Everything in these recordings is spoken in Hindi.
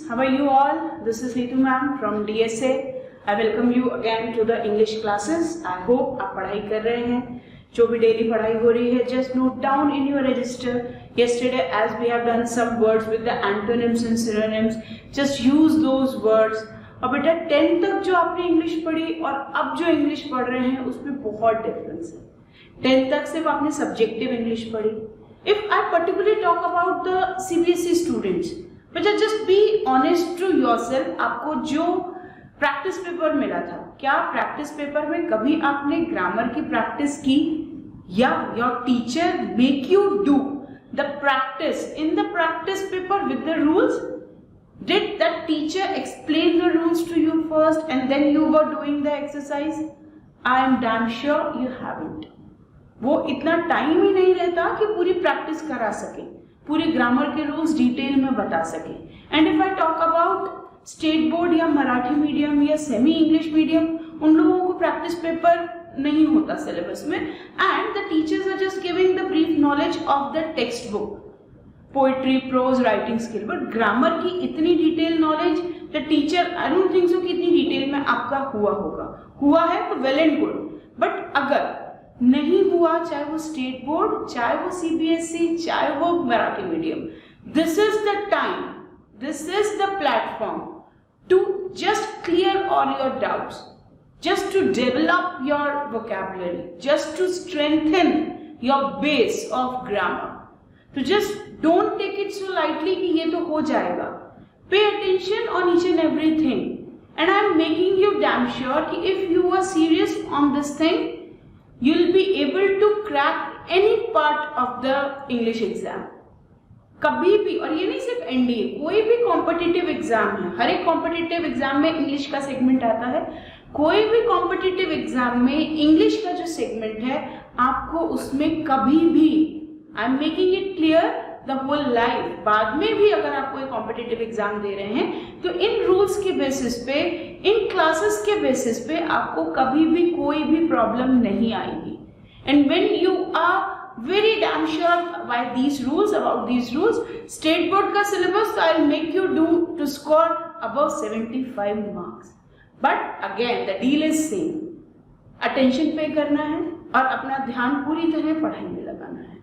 how are you all? This is Neetu ma'am from DSA. I welcome you again to the English classes. I hope आप पढ़ाई कर रहे हैं. जो भी डेली पढ़ाई हो रही है, just note down in your register. Yesterday, as we have done some words with the antonyms and synonyms, just use those words. और बेटा 10 तक जो आपने इंग्लिश पढ़ी और अब जो इंग्लिश पढ़ रहे हैं उसमें बहुत डिफरेंस है. 10 तक सिर्फ आपने सब्जेक्टिव इंग्लिश पढ़ी. If I particularly talk about the CBSE students, but just be honest to yourself. आपको जो प्रैक्टिस पेपर मिला था, क्या प्रैक्टिस पेपर में कभी आपने ग्रामर की प्रैक्टिस की या your teacher make you do the practice in the practice paper with the rules? Did that teacher explain the rules to you first and then you were doing the exercise? I am damn sure you haven't. वो इतना टाइम ही नहीं रहता कि पूरी प्रैक्टिस करा सके, पूरे ग्रामर के रूल्स डिटेल में बता सके. And if I talk about state board या मराठी मीडियम या सेमी इंग्लिश मीडियम, उन लोगों को प्रैक्टिस पेपर नहीं होता सिलेबस में, and the teachers are just giving the brief knowledge of the textbook, poetry, prose, writing skill. But grammar की इतनी detail knowledge the teacher, I don't think so कि इतनी डिटेल में आपका हुआ होगा. हुआ है तो वेल एंड गुड, बट अगर नहीं हुआ, चाहे वो स्टेट बोर्ड, चाहे वो सीबीएसई, चाहे वो Marathi medium, this is the time, this is the platform to just clear all your doubts, just to develop your vocabulary, just to strengthen your base of grammar. So just don't take it so lightly कि ये तो हो जाएगा. Pay attention on each and everything, and I am making you damn sure कि if you are serious on this thing, you'll be able to crack any part of the English exam. कभी भी, और ये नहीं सिर्फ एनडीए, कोई भी कॉम्पिटिटिव एग्जाम है, हर एक कॉम्पिटिटिव एग्जाम में इंग्लिश का सेगमेंट आता है. कोई भी कॉम्पिटिटिव एग्जाम में इंग्लिश का जो सेगमेंट है, आपको उसमें कभी भी, I am making it clear the whole life, बाद में भी अगर आप कोई कॉम्पिटिटिव एग्जाम दे रहे हैं तो इन रूल्स के बेसिस पे, इन क्लासेस के बेसिस पे आपको कभी भी कोई भी प्रॉब्लम नहीं आएगी. And when you are very damn sure by these rules, about these rules, state board का syllabus so I'll make you do to score above 75 marks. But again the deal is same. Attention pay करना है और अपना ध्यान पूरी तरह पढ़ाई में लगाना है.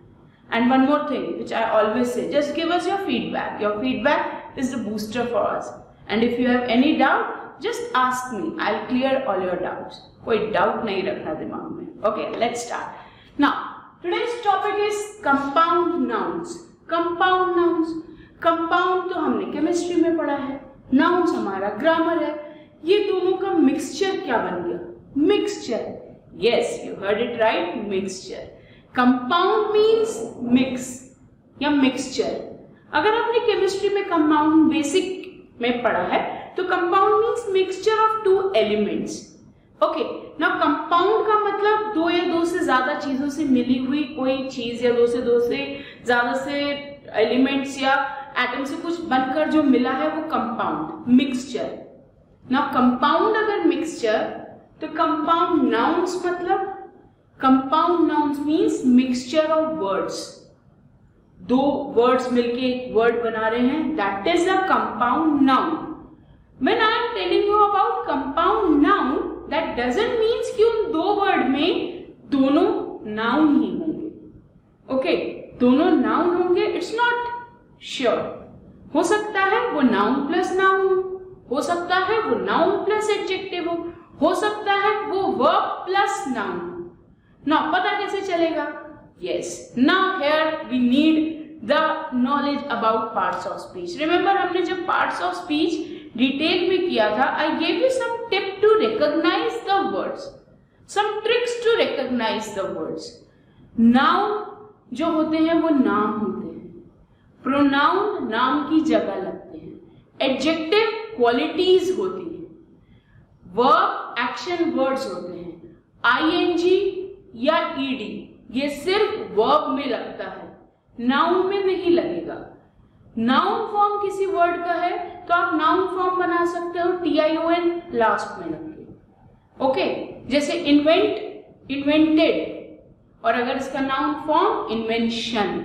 And one more thing which I always say, just give us your feedback. Your feedback is the booster for us. And if you have any doubt, just ask me. I'll clear all your doubts. कोई doubt नहीं रखना दिमाग में. Okay, let's start. Now, today's topic is compound nouns. Compound nouns. Compound तो हमने केमिस्ट्री में पढ़ा है, nouns हमारा ग्रामर है. ये दोनों का मिक्सचर क्या बन गया? Mixture. Yes, you heard it right, mixture. Compound means mix या mixture. अगर आपने केमिस्ट्री में compound बेसिक में पढ़ा है तो compound means mixture of two elements. Okay, now compound का मतलब दो या दो से ज्यादा चीजों से मिली हुई कोई चीज, या दो से ज्यादा से एलिमेंट्स या एटम से कुछ बनकर जो मिला है वो कंपाउंड, मिक्सचर. नाउ कंपाउंड अगर मिक्सचर, तो कंपाउंड नाउन्स मतलब, compound nouns means mixture of words. दो वर्ड्स मिलके एक वर्ड बना रहे हैं, that is a compound noun. When I am telling you about compound noun, that doesn't means कि उन दो वर्ड में दोनों नाउन ही होंगे. ओके, दोनों नाउन होंगे, इट्स नॉट श्योर. हो सकता है वो नाउन प्लस नाउन हो सकता है वो नाउन प्लस एडजेक्टिव हो सकता है वो वर्ब प्लस नाउन. नाउ पता कैसे चलेगा? Yes, now here we need the knowledge about parts of speech. Remember हमने जब पार्ट्स ऑफ स्पीच डिटेल में किया था, I gave you some tip to recognize the words, some tricks to recognize the words. Noun जो होते हैं वो नाम होते हैं, प्रोनाउन नाम की जगह लगते हैं, एडजेक्टिव क्वालिटीज होती हैं, वर्ब एक्शन वर्ड्स होते हैं, आईएनजी या ईडी ये सिर्फ वर्ब में लगता है, नाउन में नहीं लगेगा. नाउन फॉर्म किसी वर्ड का है तो आप नाउन फॉर्म बना सकते हो TION लास्ट में लग के. ओके, जैसे इन्वेंट, इन्वेंटेड, और अगर इसका noun form invention,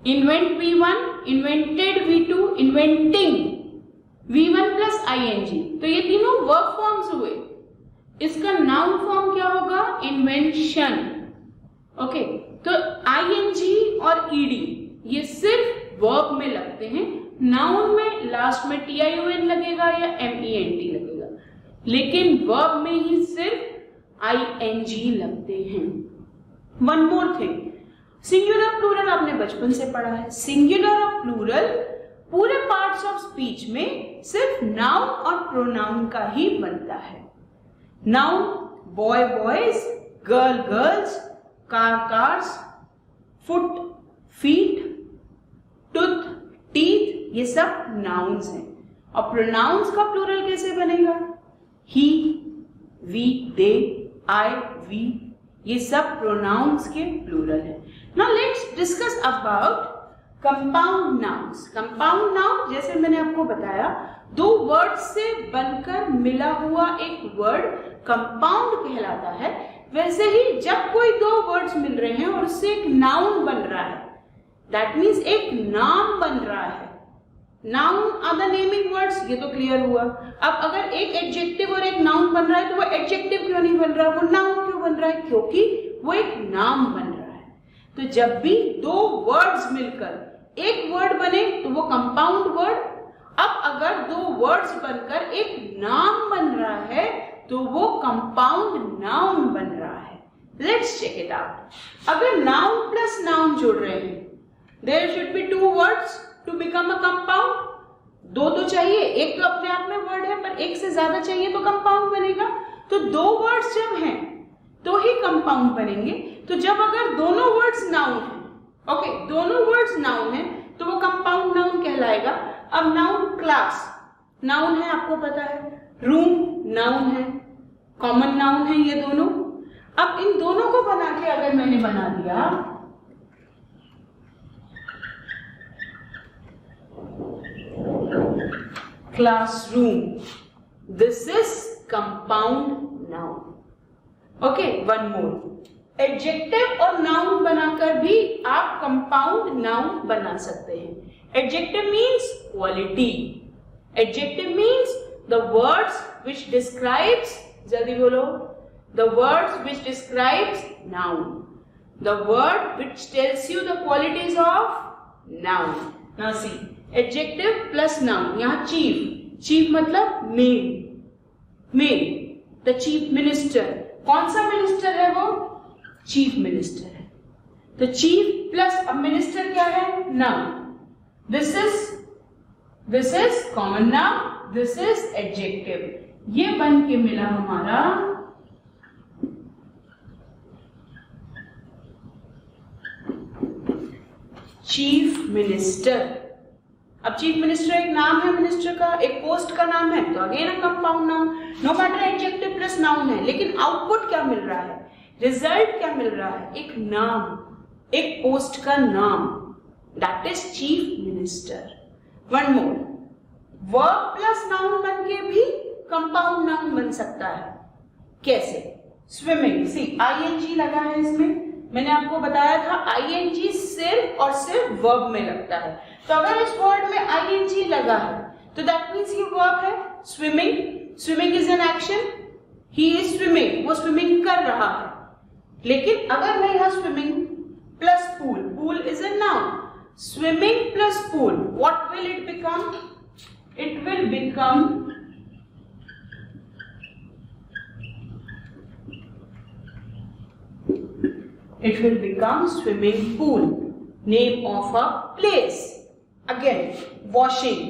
invent V1, invented V2, inventing. V1 plus ING, तो ये तीनों वर्ब फॉर्म्स हुए। इसका नाउन फॉर्म क्या होगा? इन्वेंशन। ओके, तो आईएनजी और ईडी ये सिर्फ वर्ब में लगते हैं, नाउन में लास्ट में टीआईओएन लगेगा या एमईएनटी लगेगा, लेकिन वर्ब में ही सिर्फ आईएनजी लगते हैं। One more thing, singular plural आपने बचपन से पढ़ा है। सिंगुलर और प्लूरल पूरे पार्ट्स ऑफ स्पीच में सिर्फ नाउन और प्रोनाउन का ही बनता है। Noun boy boys, girl girls, car cars, foot feet, tooth teeth, ये सब नाउन्स हैं। और प्रोनाउंस का प्लूरल कैसे बनेगा? ही, वी, दे, आई, वी, ये सब प्रोनाउंस के प्लूरल है। Now let's discuss about compound nouns. Compound noun जैसे मैंने आपको बताया, दो वर्ड्स से बनकर मिला हुआ एक वर्ड कंपाउंड कहलाता है। वैसे ही जब कोई दो वर्ड्स मिल रहे हैं और उससे एक नाउन बन रहा है, दैट मीन्स एक नाम बन रहा है। Noun are the naming words, ये तो क्लियर हुआ। अब अगर एक एडजेक्टिव और एक नाउन बन रहा है तो वो एडजेक्टिव क्यों नहीं बन रहा, वो नाउन क्यों बन रहा है? क्योंकि वो एक नाम बन रहा है। तो जब भी दो वर्ड्स मिलकर एक वर्ड बने तो वो कंपाउंड वर्ड। अब अगर दो वर्ड्स बनकर एक नाम बन रहा है तो वो कंपाउंड नाउन बन रहा है। Let's check it out. अगर नाउन प्लस नाउन जोड़ रहे हैं, there should be two words to become a compound. दो तो चाहिए, एक तो अपने आप में वर्ड है, पर एक से ज्यादा चाहिए तो कंपाउंड बनेगा। तो दो वर्ड्स जब हैं तो ही कंपाउंड बनेंगे। तो जब अगर दोनों वर्ड्स नाउन है, ओके, दोनों वर्ड्स नाउन है तो वो कंपाउंड नाउन कहलाएगा। अब नाउन क्लास नाउन है, आपको पता है, रूम नाउन है, कॉमन नाउन है ये दोनों। अब इन दोनों को बना के अगर मैंने बना दिया classroom, this is compound noun. Okay, one more, adjective और नाउन बनाकर भी आप कंपाउंड नाउन बना सकते हैं। Adjective means quality, adjective means the words which describes, जल्दी बोलो, the words which describes noun, the word which tells you the qualities of noun. Now see, adjective plus noun, यहाँ चीफ, चीफ मतलब main, main, the chief minister. कौन सा मिनिस्टर है वो? चीफ मिनिस्टर है। तो चीफ प्लस अब मिनिस्टर क्या है? Noun. This is common noun, this is adjective. ये बन के मिला हमारा चीफ मिनिस्टर। अब चीफ मिनिस्टर एक नाम है मिनिस्टर का, एक पोस्ट का नाम है, तो again a compound noun. No matter adjective plus noun है, लेकिन आउटपुट क्या मिल रहा है, रिजल्ट क्या मिल रहा है? एक नाम, एक पोस्ट का नाम, that is chief minister. One more, verb plus noun बन के भी कंपाउंड नाउन बन सकता है। कैसे? स्विमिंग, सी आईएनजी लगा है इसमें, मैंने आपको बताया था आईएनजी सिर्फ और सिर्फ वर्ब में लगता है। तो अगर इस वर्ड में आईएनजी लगा है तो दैट मीन्स ये वर्ब है। Swimming, swimming is an action, he is swimming, वो स्विमिंग कर रहा है। लेकिन अगर मैं यहां swimming plus pool, pool is a noun, swimming plus pool, what will it become? It will become swimming pool, name of a place. Again, washing,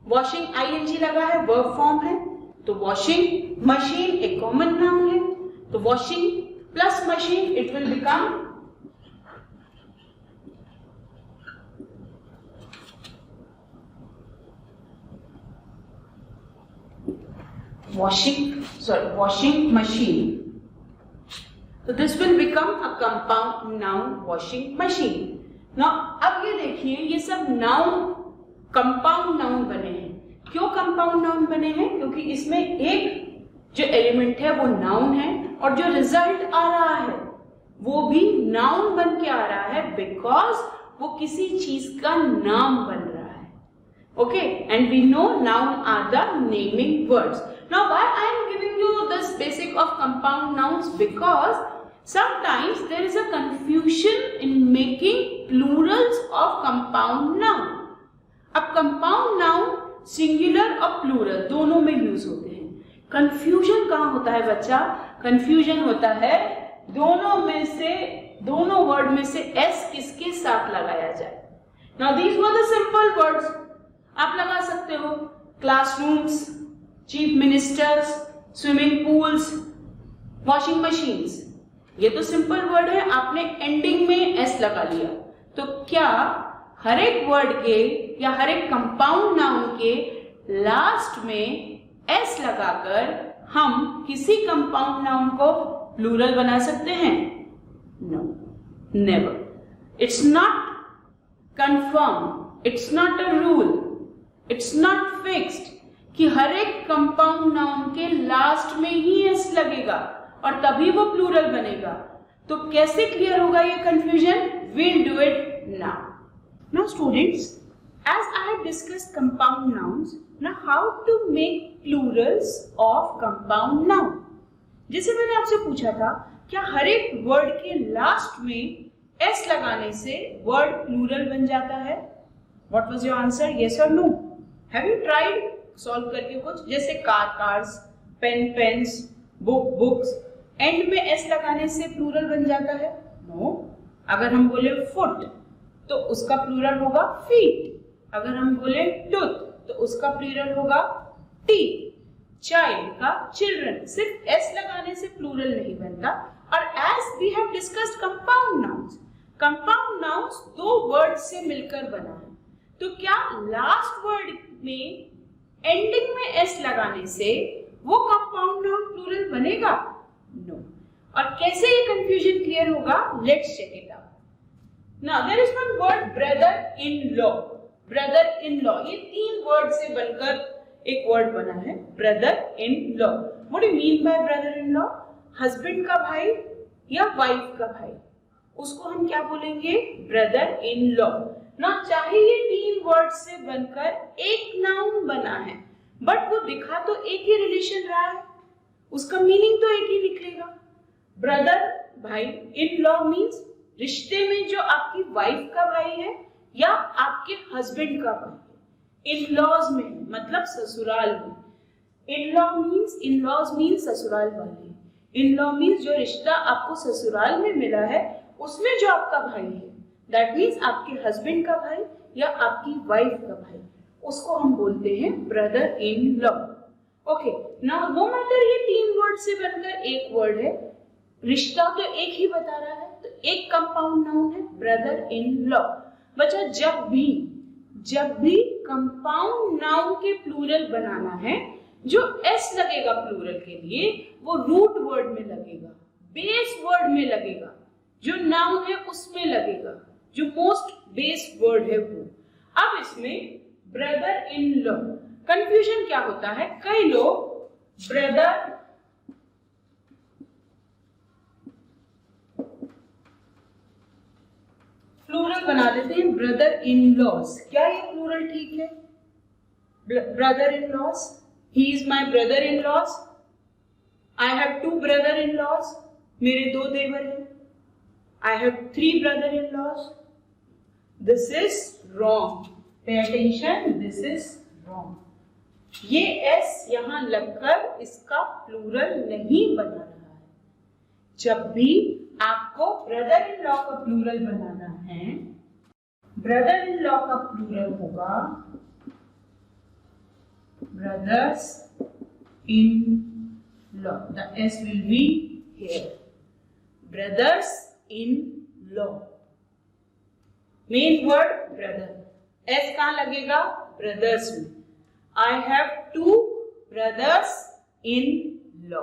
washing ing लगा है, verb form है, तो washing machine एक common noun है, तो washing plus machine it will become washing machine. So this will become a compound noun, washing machine. Now अब ये देखिए, ये सब नाउन कंपाउंड नाउन बने हैं। क्यों कंपाउंड नाउन बने हैं? क्योंकि इसमें एक जो एलिमेंट है वो नाउन है और जो रिजल्ट आ रहा है वो भी नाउन बन के आ रहा है, बिकॉज वो किसी चीज का नाम बन रहा है। Okay, and we know noun are the naming words. Now why I am giving you this basic of compound nouns? Because sometimes there is a confusion in making plurals of compound noun. अब compound noun singular और plural दोनों में यूज होते हैं. कंफ्यूजन कहाँ होता है बच्चा? कंफ्यूजन होता है दोनों वर्ड में से एस किसके साथ लगाया जाए. Now these were the simple words. आप लगा सकते हो classrooms, chief ministers, swimming pools, washing machines. ये तो सिंपल वर्ड है, आपने एंडिंग में एस लगा लिया. तो क्या हर एक वर्ड के या हर एक कंपाउंड नाउन के लास्ट में एस लगाकर हम किसी कंपाउंड नाउन को प्लूरल बना सकते हैं? No, never. It's not confirm, it's not a rule, it's not fixed कि हर एक कंपाउंड नाउन के लास्ट में ही एस लगेगा और तभी वो प्लूरल बनेगा. तो कैसे क्लियर होगा ये confusion? We'll do it now. Now students, as I have discussed compound nouns, now how to make plurals of compound noun. जैसे मैंने आपसे पूछा था, क्या हर एक वर्ड के लास्ट में s लगाने से वर्ड प्लूरल बन जाता है? What was your answer? Yes or no? Have you tried solve करके कुछ? जैसे car cars, pen pens, book books, and में s लगाने से प्लूरल बन जाता है? No. अगर हम बोले फुट तो उसका प्लूरल होगा फीट. अगर हम बोले टूथ तो उसका प्लूरल होगा टीथ. चाइल्ड का चिल्ड्रन. सिर्फ एस लगाने से प्लूरल नहीं बनता. और as we have discussed compound nouns दो वर्ड से मिलकर बना है. तो क्या लास्ट वर्ड में एंडिंग में एस लगाने से वो कंपाउंड नाउन प्लूरल बनेगा? नो. और कैसे ये कंफ्यूजन क्लियर होगा? Let's check it out. Now there is one word brother-in-law. Brother-in-law ये तीन वर्ड से बनकर एक वर्ड बना है brother-in-law. What do you mean by brother-in-law? Husband का भाई या वाइफ का भाई, उसको हम क्या बोलेंगे? brother-in-law. ना चाहे ये तीन वर्ड से बनकर एक नाउन बना है, बट वो दिखा तो एक ही रिलेशन रहा है, उसका मीनिंग तो एक ही निकलेगा. ब्रदर भाई, इन-लॉ मीन्स रिश्ते में जो आपकी वाइफ का भाई है या आपके हस्बैंड का भाई है. इन-लॉज में मतलब ससुराल में. इन-लॉज मीन्स ससुराल वाले. इन-लॉ मीन्स जो रिश्ता आपको ससुराल में मिला है उसमें जो आपका भाई है, दैट मीन्स आपके हस्बैंड का भाई या आपकी वाइफ का भाई, उसको हम बोलते हैं brother in law. Okay, now no matter ये तीन वर्ड से बनकर एक वर्ड है, रिश्ता तो एक ही बता रहा है, तो एक कंपाउंड नाउन है ब्रदर इन लॉ. बच्चा जब भी कंपाउंड नाउन के प्लूरल बनाना है, जो एस लगेगा प्लूरल के लिए वो रूट वर्ड में लगेगा, बेस वर्ड में लगेगा, जो नाउन है उसमें लगेगा, जो मोस्ट बेस वर्ड है वो. अब इसमें ब्रदर इन लॉ कंफ्यूजन क्या होता है? कई लोग ब्रदर प्लूरल बना देते हैं ब्रदर इन लॉज. क्या ये प्लूरल ठीक है? Brother in laws, he is my brother in laws, I have two brother in laws, मेरे दो देवर हैं, I have 3 brother in laws. This is wrong. Pay attention, this is wrong. ये एस यहां लगकर इसका प्लूरल नहीं बना रहा है. जब भी आपको ब्रदर इन लॉ का प्लूरल बनाना है, ब्रदर इन लॉ का प्लूरल होगा brothers in law. The S will be here. Brothers in law, main word brother. S कहां लगेगा? ब्रदर्स में. I have 2 brothers in law.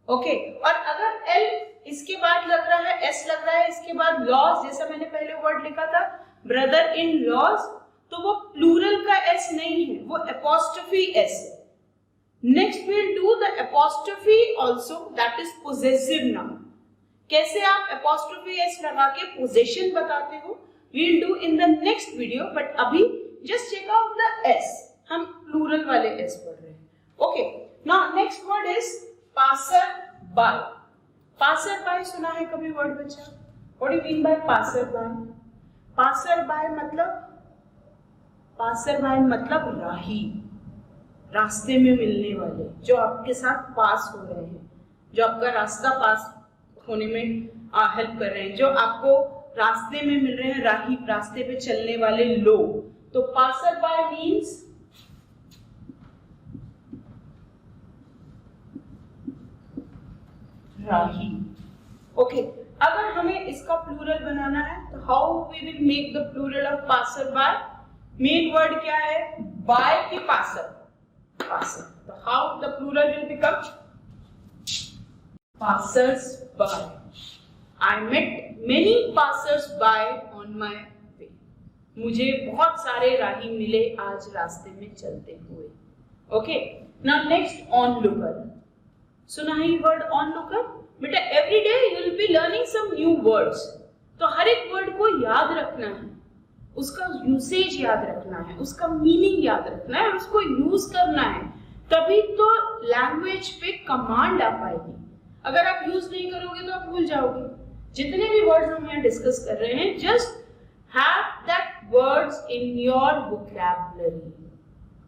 Okay, और अगर एल इसके बाद लग रहा है, एस लग रहा है, इसके बाद लॉज, जैसा मैंने पहले वर्ड लिखा था ब्रदर इन लॉज, तो वो प्लूरल का एस नहीं है, वो एपोस्ट्रोफी एस है. Next will do the apostrophe also, that is possessive noun. कैसे आप एपोस्ट्रोफी एस लगा के पोजेशन बताते हो, we'll do in the next video. But अभी just check out the S. हम प्लूरल वाले S पढ़ रहे हैं. Okay. Now next word is passer by. Passer by सुना है कभी word बच्चा? What do you mean by passer by? Passer by मतलब राही, रास्ते में मिलने वाले, जो आपके साथ पास हो रहे हैं, जो आपका रास्ता पास होने में हेल्प कर रहे हैं, जो आपको रास्ते में मिल रहे हैं, राही, रास्ते पे चलने वाले लोग. तो पासर बाय मीन्स राही. ओके, अगर हमें इसका प्लूरल बनाना है तो how we will make the plural of passer by? Main word क्या है? बाय की पासर, पासर. तो how the plural will become? passers by. I met many passers by on my way. मुझे बहुत सारे राही मिले आज रास्ते में चलते हुए. Okay. Now next, onlooker. सुना है ये word onlooker? बेटा every day you will be learning some new words. तो हर एक वर्ड को याद रखना है, उसका यूसेज याद रखना है, उसका मीनिंग याद रखना है और उसको यूज करना है. तभी तो लैंग्वेज पे कमांड आ पाएगी. अगर आप यूज नहीं करोगे तो आप भूल जाओगे. जितने भी वर्ड्स हम यहाँ डिस्कस कर रहे हैं, just have that words in your vocabulary.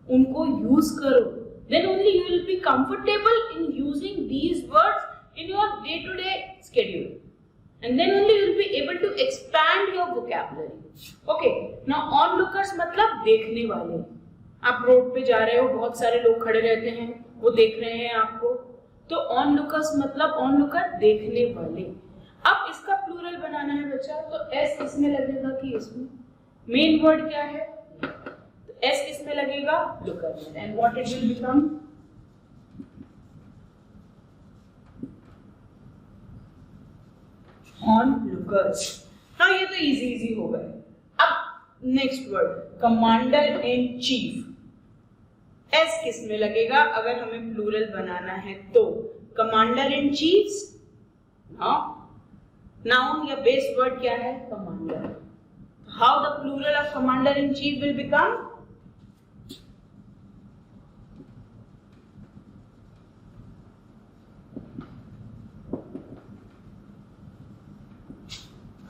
उनको यूज करो. Then only you will be comfortable in using these words in your day to day schedule. And then only you will be able to expand your vocabulary. Okay, now onlookers मतलब देखने वाले. आप रोड पे जा रहे हो, बहुत सारे लोग खड़े रहते हैं, वो देख रहे हैं आपको. तो ऑनलुकर्स मतलब ऑनलुकर, देखने वाले. अब इसका प्लूरल बनाना है बच्चा, तो एस इसमें लगेगा कि इसमें? मेन वर्ड क्या है? तो एस इसमें लगेगा लुकर में. And what it will become? Onlookers. हाँ, ये तो इजी हो गए. अब next word, commander in chief. S किस में लगेगा अगर हमें प्लूरल बनाना है? तो कमांडर इन चीफ्स. नाउन या बेस वर्ड क्या है? Commander. How the plural of commander in chief will become?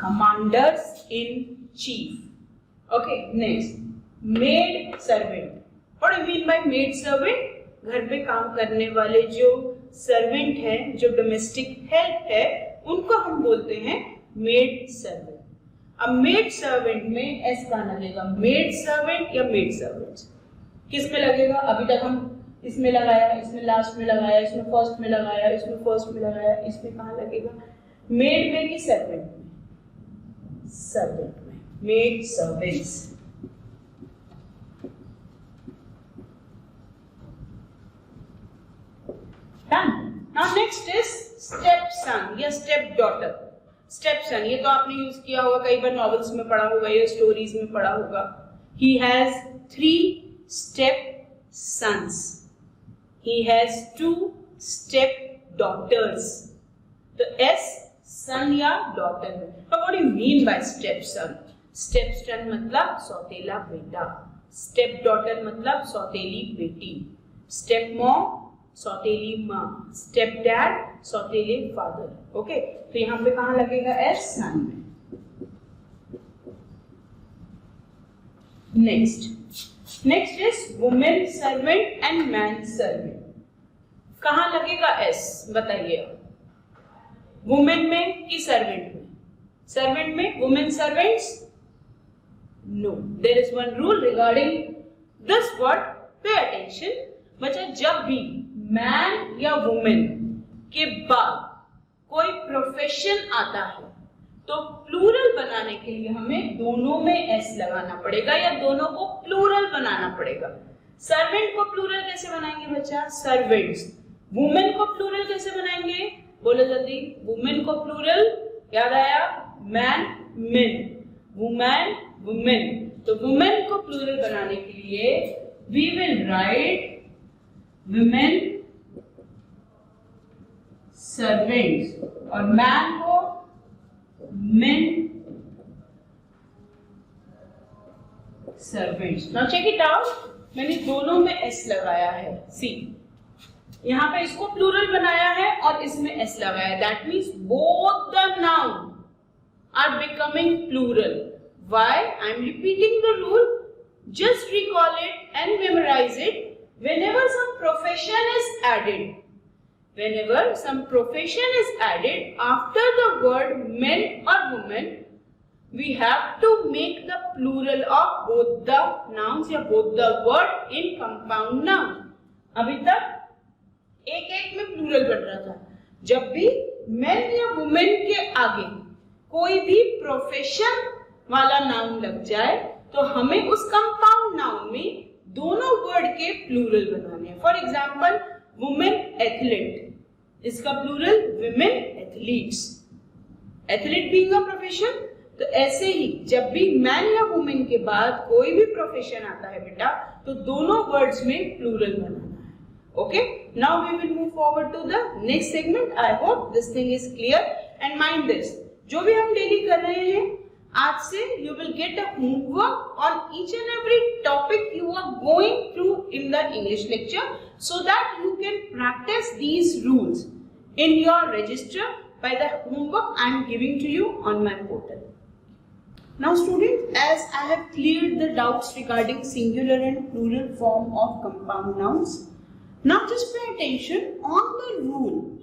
Commanders in chief. Okay, next, maid servant. What do you mean by maid servant? घर पे काम करने वाले जो सर्वेंट है, जो डोमेस्टिक हेल्प है, उनको हम बोलते हैं मेड सर्वेंट. अब मेड सर्वेंट में एस कहाँ लगेगा? मेड सर्वेंट या मेड सर्वेंट्स? किस में लगेगा? अभी तक हम इसमें लगाया, इसमें लास्ट में लगाया, इसमें फर्स्ट में लगाया, इसमें फर्स्ट में लगाया. इसमें कहाँ लगेगा? मेड में कि सर्वेंट में? सर्वेंट में. Made servants. Done. Now next is stepson या stepdaughter. Stepson ये तो आपने यूज किया होगा, कई बार नॉवेल्स में पढ़ा होगा या स्टोरीज में पढ़ा होगा. He has 3 stepsons. He has 2 stepdaughters. तो S son या daughter में. But what do you mean by stepson? Stepson मतलब सौतेला बेटा. Stepdaughter मतलब सौतेली बेटी. Stepmom सौतेली माँ. स्टेप डैड सौतेले फादर. ओके, तो यहाँ पे कहाँ लगेगा? एस, सन में. Next is women servant and man servant. कहाँ लगेगा एस? बताइए. वुमेन में कि सर्वेंट में? सर्वेंट में. Women servants? No. There is one rule regarding this word. Pay attention बच्चा. जब भी मैन या वुमेन के बाद कोई प्रोफेशन आता है तो प्लूरल बनाने के लिए हमें दोनों में एस लगाना पड़ेगा या दोनों को प्लूरल बनाना पड़ेगा. सर्वेंट को प्लूरल कैसे बनाएंगे बच्चा? सर्वेंट्स. वुमेन को प्लूरल कैसे बनाएंगे? बोलो जल्दी. वुमेन को प्लूरल याद आया? Man men, women women. तो वुमेन को प्लूरल बनाने के लिए we will write women servants और मैन को men servants. Now check it out. मैंने दोनों में s लगाया है. See, यहाँ पे इसको प्लूरल बनाया है और इसमें s लगाया है. That means both the noun are becoming plural. Why? I am repeating the rule. Just recall it and memorize it. Whenever some profession is added, whenever some profession is added after the word men or women, we have to make the plural of both the nouns या both the word in compound noun. अभी तक एक एक में प्लूरल बन रहा था. जब भी men या women के आगे कोई भी प्रोफेशन वाला नाउन लग जाए तो हमें उस कंपाउंड नाउन में दोनों वर्ड के प्लूरल बनाने हैं. फॉर एग्जाम्पल वुमेन एथलीट, इसका plural women athletes. Athlete being a profession, तो ऐसे ही जब भी मैन या वुमेन के बाद कोई भी प्रोफेशन आता है बेटा तो दोनों वर्ड्स में प्लूरल बनाना है. Okay, now we will move forward to the next segment. I hope this thing is clear and mind this. जो भी हम डेली कर रहे हैं आज से you will get a homework on each and every topic you are going through in the English lecture so that you can practice these rules in your register by the homework I am giving to you on my portal. Now students, as I have cleared the doubts regarding singular and plural form of compound nouns, now just pay attention on the rule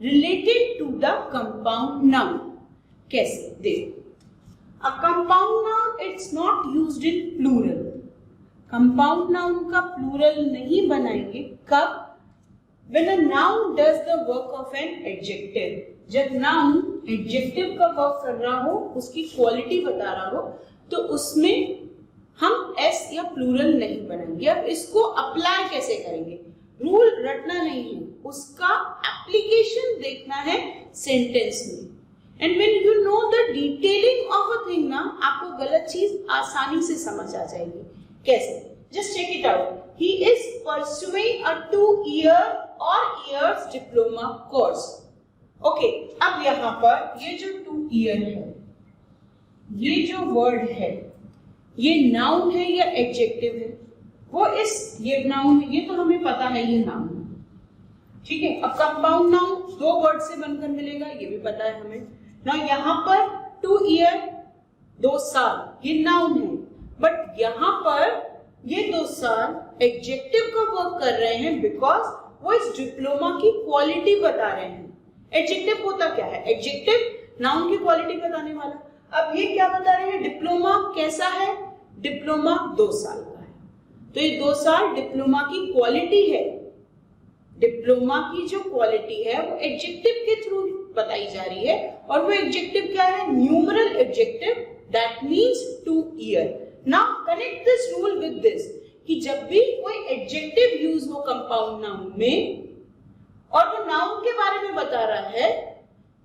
related to the compound noun. कैसे? देखो, a compound noun it's not used in plural. compound noun का plural नहीं बनाएंगे कब? when a noun does the work of an adjective. जब noun adjective का work कर रहा हो, उसकी quality बता रहा हो, तो उसमें हम s या plural नहीं बनाएंगे. अब इसको apply कैसे करेंगे? रूल रटना नहीं है, उसका application देखना है sentence में. And when you know the detailing of a thing ना, आपको गलत चीज आसानी से समझ आ जाएगी. कैसे? Just check it out. He is pursuing a 2-year or years diploma course. Okay, अब यहाँ पर ये जो 2 year है, ये जो word है, ये noun है या adjective है? ये noun है, ये तो हमें पता है ये noun है. ठीक है. अब compound noun 2 word से बनकर मिलेगा, ये भी पता है हमें. ना यहाँ पर 2 year 2 साल ये नाउन है, बट यहाँ पर ये 2 साल एडजेक्टिव का वर्क कर रहे हैं बिकॉज वो इस डिप्लोमा की क्वालिटी बता रहे हैं. एडजेक्टिव होता क्या है? एडजेक्टिव नाउन की क्वालिटी बताने वाला. अब ये क्या बता रहे हैं? डिप्लोमा कैसा है? डिप्लोमा 2 साल का है, तो ये 2 साल डिप्लोमा की क्वालिटी है. डिप्लोमा की जो क्वालिटी है वो एडजेक्टिव के थ्रू बताई जा रही है, और वो एडजेक्टिव क्या है? Numeral adjective, that means 2 year. Now connect this rule with this कि जब भी कोई एडजेक्टिव यूज हो कंपाउंड नाउन में और वो नाउन के बारे में बता रहा है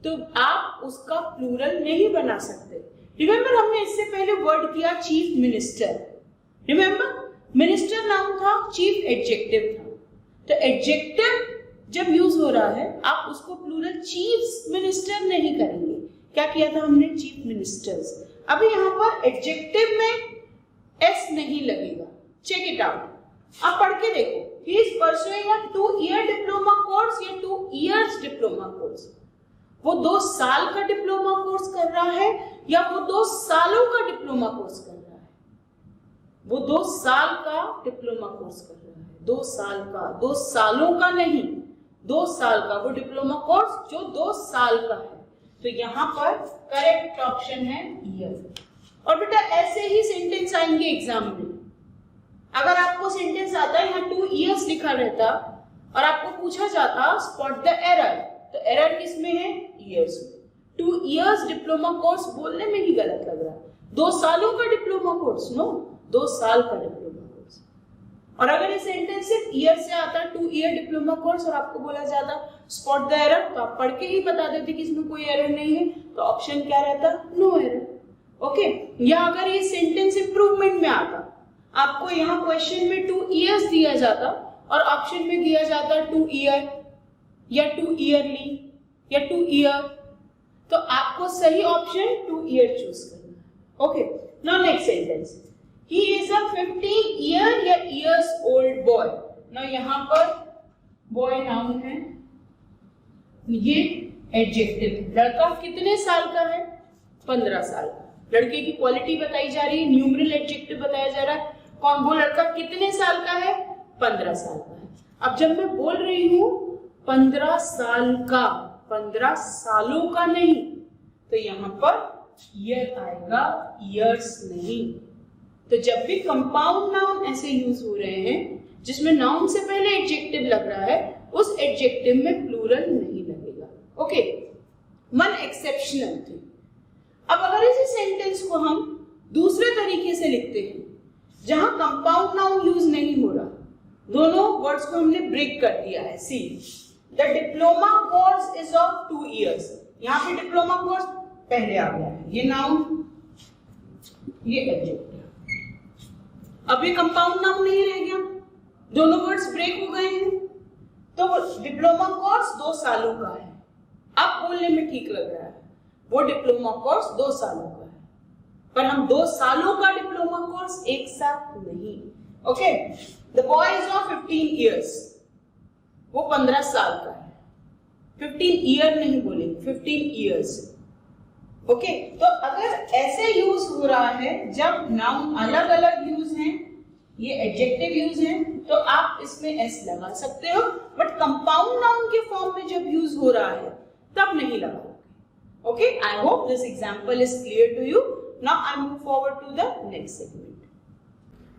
तो आप उसका प्लूरल नहीं बना सकते. रिमेंबर हमने इससे पहले वर्ड किया chief minister. Remember minister noun था, चीफ एडजेक्टिव था. तो एडजेक्टिव जब यूज हो रहा है आप उसको प्लूरल चीफ मिनिस्टर नहीं करेंगे. क्या किया था हमने? Chief ministers. अभी यहाँ पर एडजेक्टिव में एस नहीं लगेगा. Check it out. आप पढ़ के देखो. He is pursuing a 2 year diploma course या 2 years डिप्लोमा कोर्स. वो 2 साल का डिप्लोमा कोर्स कर रहा है या वो 2 सालों का डिप्लोमा कोर्स कर रहा है? वो 2 साल का डिप्लोमा कोर्स कर रहा है. 2 साल का, 2 सालों का नहीं, 2 साल का वो डिप्लोमा कोर्स जो 2 साल का है. तो यहाँ पर करेक्ट ऑप्शन है ईयर. और बेटा ऐसे ही सेंटेंस आएंगे एग्जाम में. अगर आपको सेंटेंस आता है यहाँ 2 years लिखा रहता और आपको पूछा जाता स्पॉट द एरर, तो एरर किस में है? ईयर्स में. 2 years डिप्लोमा कोर्स बोलने में ही गलत लग रहा है. 2 सालों का डिप्लोमा कोर्स, नो, 2 साल का डिप्लोमा कोर्स. और अगर ये सेंटेंस सिर्फ ईयर से आता 2 year डिप्लोमा कोर्स और आपको बोला जाता स्पॉट द एरर, तो आप पढ़ के ही बता देते कि इसमें कोई एरर नहीं है, तो ऑप्शन क्या रहता? No error. ओके. या अगर ये सेंटेंस इंप्रूवमेंट में आता, आपको यहाँ क्वेश्चन में 2 years दिया जाता और ऑप्शन में दिया जाता 2 year या 2 yearly या 2 year, तो आपको सही ऑप्शन 2 year चूज करना है. Okay. Now next sentence. He is a 15 या years old boy. Now यहाँ पर boy नाउन है, ये एडजेक्टिव। लड़का कितने साल का है? 15 साल का। लड़के की क्वालिटी बताई जा रही है, न्यूमरल एडजेक्टिव बताया जा रहा है। कौन? वो लड़का कितने साल का है? 15 साल का है। अब जब मैं बोल रही हूँ 15 साल का, 15 सालों का नहीं, तो यहाँ पर ईयर आएगा, ईयर्स नहीं। तो जब भी कंपाउंड नाउन ऐसे यूज हो रहे हैं जिसमें नाउन से पहले एडजेक्टिव लग रहा है, उस एडजेक्टिव में प्लूरल नहीं लगेगा। Okay, one exceptional thing. अब अगर इसी सेंटेंस को हम दूसरे तरीके से लिखते हैं जहां कंपाउंड नाउन यूज नहीं हो रहा, दोनों वर्ड्स को हमने ब्रेक कर दिया है। See, the diploma course is of 2 years। यहाँ पे डिप्लोमा कोर्स पहले आ गया है, ये नाउन, ये एडजेक्टिव। अब ये कंपाउंड नाउन नहीं रह गया, दोनों वर्ड्स ब्रेक हो गए हैं। तो डिप्लोमा कोर्स 2 सालों का है। अब बोलने में ठीक लग रहा है, वो डिप्लोमा कोर्स 2 सालों का है, पर हम 2 सालों का डिप्लोमा कोर्स एक साथ नहीं। Okay, the boy is of 15 years, वो 15 साल का है। 15 ईयर नहीं बोलेंगे, 15 years। ओके, तो अगर ऐसे यूज हो रहा है जब नाउन अलग अलग यूज हैं, ये एडजेक्टिव यूज हैं, तो आप इसमें एस लगा सकते हो, बट कंपाउंड नाउन के फॉर्म में जब यूज हो रहा है तब नहीं लगाओगे। Okay, I hope this example is clear to you. Now I move forward to the next segment.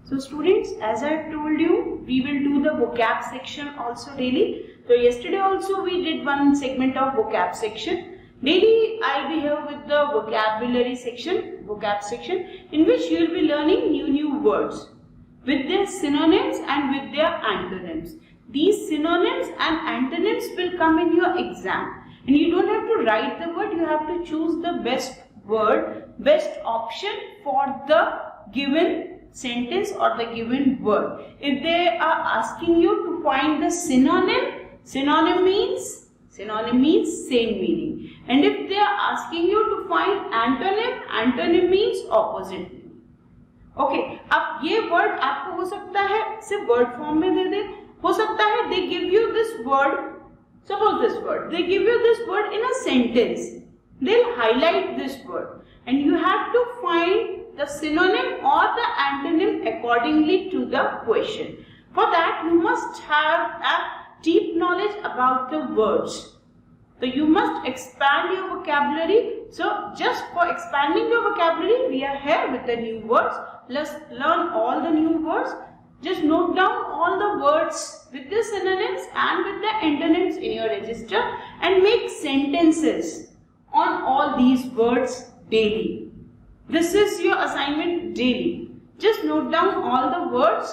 So students, as I told you, we will do the vocab section also daily. So yesterday also we did one segment of vocab section. Daily I'll be here with the vocabulary section, vocab section, in which you will be learning new words with their synonyms and with their antonyms. These synonyms and antonyms will come in your exam, and you don't have to write the word, you have to choose the best word, best option for the given sentence or the given word. If they are asking you to find the synonym, synonym means same meaning. And if they are asking you to find antonym, antonym means opposite meaning. Okay, अब ये word आपको हो सकता है सिर्फ word form में दे दे, हो सकता है they give you this word, suppose this word, they give you this word in a sentence, they'll highlight this word and you have to find the synonym or the antonym accordingly to the question. For that you must have a deep knowledge about the words. So you must expand your vocabulary. So just for expanding your vocabulary, we are here with the new words. Let's learn all the new words. Just note down all the words with the synonyms and with the antonyms in your register and make sentences on all these words daily. This is your assignment daily. Just note down all the words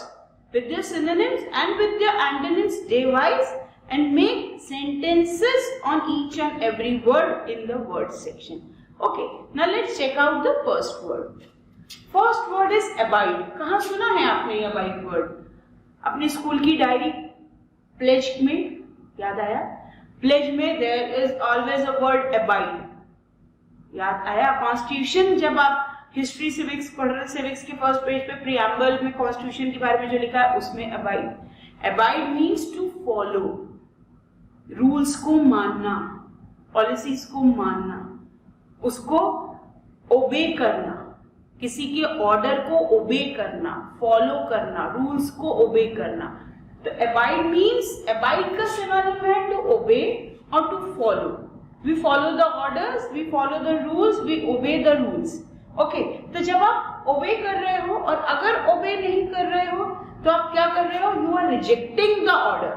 with their synonyms and with their antonyms day wise and make sentences on each and every word in the word section. Okay, now let's check out the first word. First word is abide. कहाँ सुना है आपने ये abide word? अपनी स्कूल की डायरी प्लेज में याद आया? प्लेज में there is always a word abide. याद आया? कॉन्स्टिट्यूशन, जब आप हिस्ट्री सिविक्स पढ़ रहे, सिविक्स के फर्स्ट पेज पे प्रीएम्बल में कॉन्स्टिट्यूशन के बारे में जो लिखा है उसमें abide, abide means to follow, rules को मानना, पॉलिसीज को मानना, उसको ओबे करना, किसी के ऑर्डर को ओबे करना, फॉलो करना, रूल्स को ओबे करना। तो अबाइड मीन्स, अबाइड का सिनोनिम है टू ओबे और to follow. We follow the orders, we follow the rules, we obey the rules. Okay, तो जब आप obey कर रहे हो और अगर obey नहीं कर रहे हो तो आप क्या कर रहे हो? You are rejecting the order.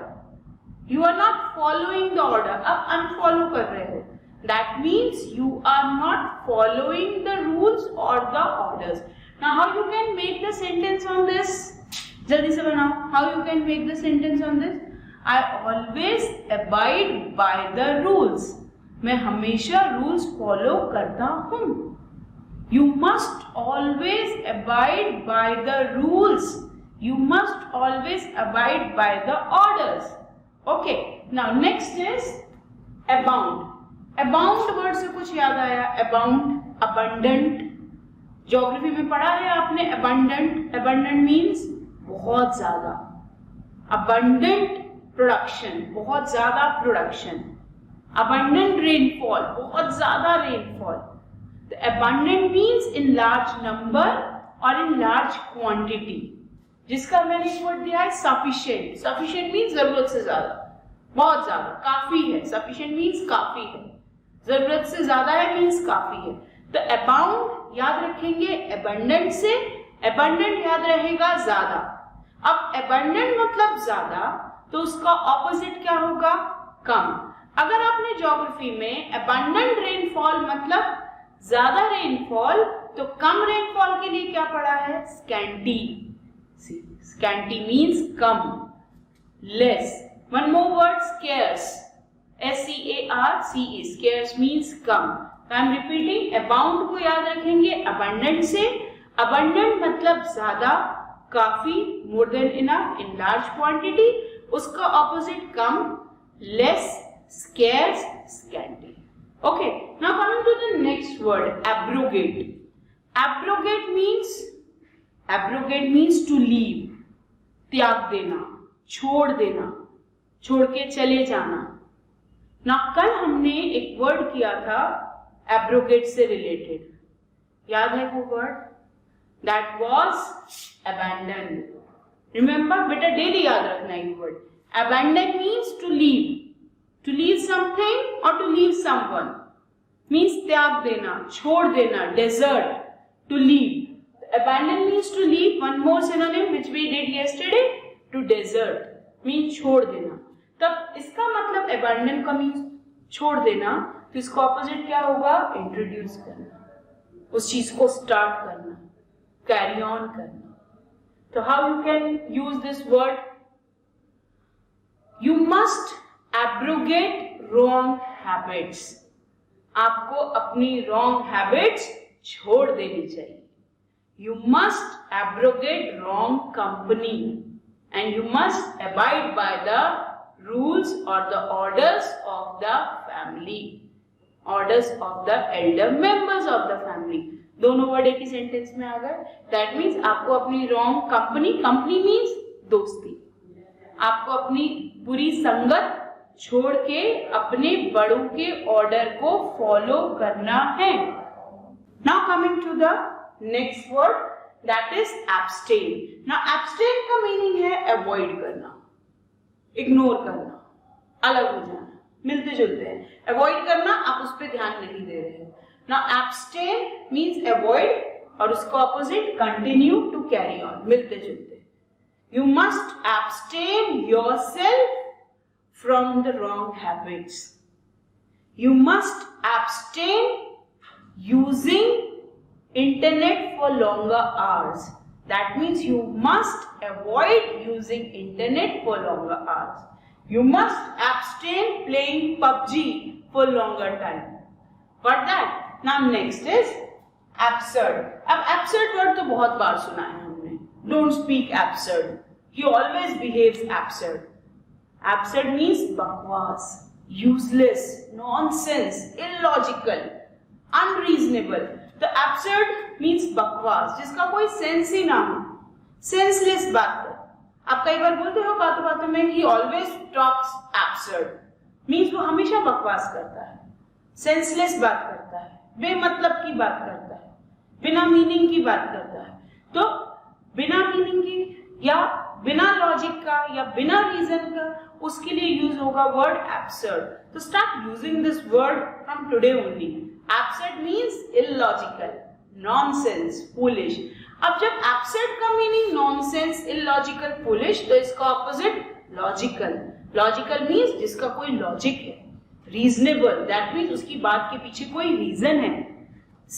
You are not following the order. आप unfollow कर रहे हो. That means you are not following the rules or the orders. Now how you can make the sentence on this? जल्दी से बनाओ. How you can make the sentence on this? I always abide by the rules. मैं हमेशा रूल्स फॉलो करता हूं। You must always abide by the rules. You must always abide by the orders. Okay. Now next is abound. Abound word से कुछ याद आया? Abound, abundant, ज्योग्राफी में पढ़ा है आपने abundant, abundant means बहुत ज्यादा, abundant production बहुत ज्यादा production, abundant rainfall बहुत ज्यादा rainfall. The abundant means in large number or in large quantity. जिसका मैंने एक वर्ड दिया है sufficient. Sufficient means जरूरत से ज्यादा, बहुत ज्यादा, काफी है. Sufficient means काफी है, जरूरत से ज्यादा है means काफी है. तो abound याद रखेंगे abundant से, abundant याद रहेगा ज्यादा. अब abundant मतलब ज्यादा, तो उसका ऑपोजिट क्या होगा? कम. अगर आपने ज्योग्राफी में abundant rainfall मतलब ज्यादा रेनफॉल, तो कम रेनफॉल के लिए क्या पढ़ा है? scanty. Scanty means कम, less. One more word, scarce. S-C-A-R-C-E. Scarce means कम. तो I'm repeating, abound को याद रखेंगे abundant से. Abundant मतलब ज्यादा, काफी, more than enough, in large quantity. उसका opposite come, less, scarce, scanty. Okay, now coming to the next word, abrogate. Abrogate means to leave. त्याग देना, छोड़ देना, छोड़ के चले जाना. ना कल हमने एक वर्ड किया था abrogate से रिलेटेड, याद है वो word? That was abandon. Remember, बेटा डेली याद रखना ये word. Abandon means to leave something or to leave someone. Means त्याग देना, छोड़ देना, desert, to leave. Abandon means to leave. One more synonym which we did yesterday, to desert means छोड़ देना. तब इसका मतलब abandon का means छोड़ देना, तो इसका ऑपोजिट क्या होगा? इंट्रोड्यूस करना, उस चीज को स्टार्ट करना, कैरी ऑन करना. तो how you can use this word? You must abrogate wrong habits. आपको अपनी रॉन्ग हैबिट्स छोड़ देनी चाहिए. You must abrogate wrong company and you must abide by the rules or the orders of the family, orders of the elder members of the family. दोनों वर्ड एक ही सेंटेंस में आ गए. That means आपको अपनी wrong company, company means दोस्ती, आपको अपनी बुरी संगत छोड़ के अपने बड़ों के ऑर्डर को फॉलो करना है. Now coming to the next word, that is abstain. Now abstain का मीनिंग है avoid करना, ignore करना, अलग हो जाना, मिलते जुलते हैं. avoid करना, आप उस पर ध्यान नहीं दे रहे हो. Now abstain means avoid और उसका opposite continue to carry on, मिलते जुलते. You must abstain yourself from the wrong habits. You must abstain using internet for longer hours. That means you must avoid using internet for longer hours. You must abstain playing PUBG for longer time. What that? Now next is absurd. अब absurd word तो बहुत बार सुना है हमने. Don't speak absurd. He always behaves absurd. Absurd means बकवास, useless, nonsense, illogical, unreasonable. तो absurd means बकवास, जिसका कोई सेंस ही ना हो, सेंसलेस बात. आप कई बार बोलते हो बातों बातों में he always talks absurd, means वो हमेशा बकवास करता है, सेंसलेस बात करता है, बेमतलब की बात करता है, बिना मीनिंग की बात करता है. तो बिना मीनिंग की या बिना लॉजिक का या बिना रीजन का, उसके लिए यूज होगा वर्ड absurd. तो start using this word from today only. Absurd means illogical, nonsense, foolish. अब जब absurd का मीनिंग nonsense, illogical, foolish, तो इसका opposite logical. Logical means जिसका कोई logic है. Reasonable, that means उसकी बात के पीछे कोई reason है.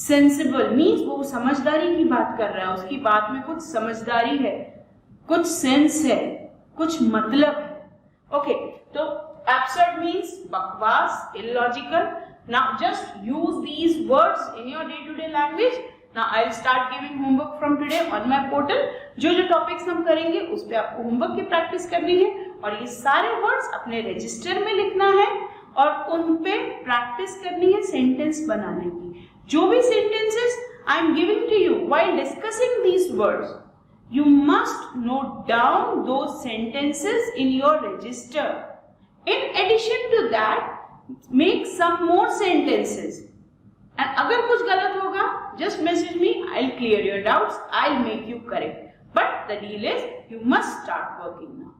Sensible means वो समझदारी की बात कर रहा है, उसकी बात में कुछ समझदारी है, कुछ सेंस है, कुछ मतलब है. Okay, तो absurd means बकवास, illogical. Now just use these words in your day-to-day language. Now I'll start giving homework from today on my portal. जो जो टॉपिक्स हम करेंगे उस पे आपको होमवर्क की प्रैक्टिस करनी है और ये सारे वर्ड्स अपने रजिस्टर में लिखना है और उन पे प्रैक्टिस करनी है सेंटेंस बनाने की. जो भी sentences I am giving to you while discussing these words, you must note down those sentences in your register. In addition to that, make some more sentences. And अगर कुछ गलत होगा, just message me. I'll clear your doubts. I'll make you correct. But the deal is, you must start working now.